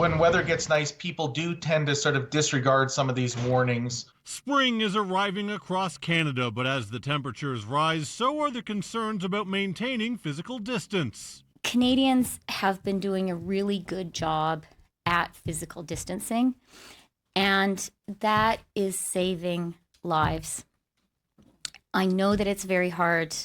when weather gets nice, people do tend to sort of disregard some of these warnings. Spring is arriving across Canada, but as the temperatures rise, so are the concerns about maintaining physical distance. Canadians have been doing a really good job at physical distancing, and that is saving lives. I know that it's very hard,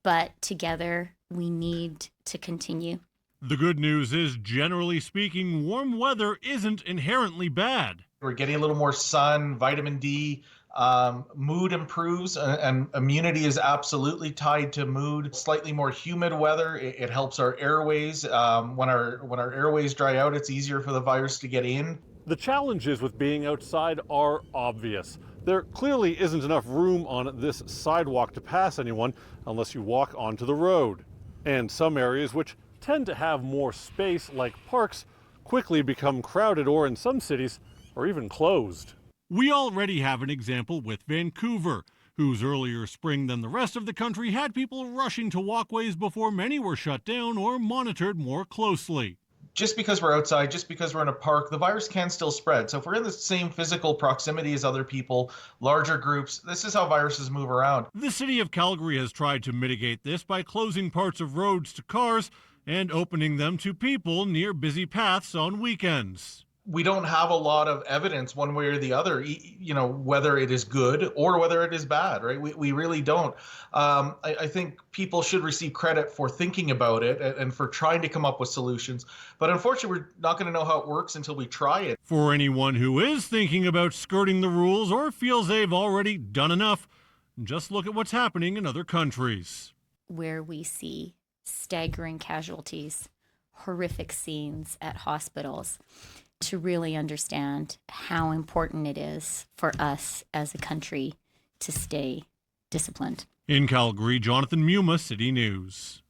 but together we need to continue. The good news is, generally speaking, warm weather isn't inherently bad. We're getting a little more sun, vitamin D, mood improves, and immunity is absolutely tied to mood. Slightly more humid weather, it helps our airways. When our airways dry out, it's easier for the virus to get in. The challenges with being outside are obvious. There clearly isn't enough room on this sidewalk to pass anyone unless you walk onto the road. And some areas which tend to have more space, like parks, quickly become crowded or, in some cities, are even closed. We already have an example with Vancouver, whose earlier spring than the rest of the country had people rushing to walkways before many were shut down or monitored more closely. Just because we're outside, just because we're in a park, the virus can still spread. So if we're in the same physical proximity as other people, larger groups, this is how viruses move around. The city of Calgary has tried to mitigate this by closing parts of roads to cars and opening them to people near busy paths on weekends. We don't have a lot of evidence one way or the other, whether it is good or whether it is bad, right? We really don't. I think people should receive credit for thinking about it and for trying to come up with solutions. But unfortunately, we're not going to know how it works until we try it. For anyone who is thinking about skirting the rules or feels they've already done enough, just look at what's happening in other countries. Where we see staggering casualties, horrific scenes at hospitals, to really understand how important it is for us as a country to stay disciplined. In Calgary, Jonathan Muma, City News.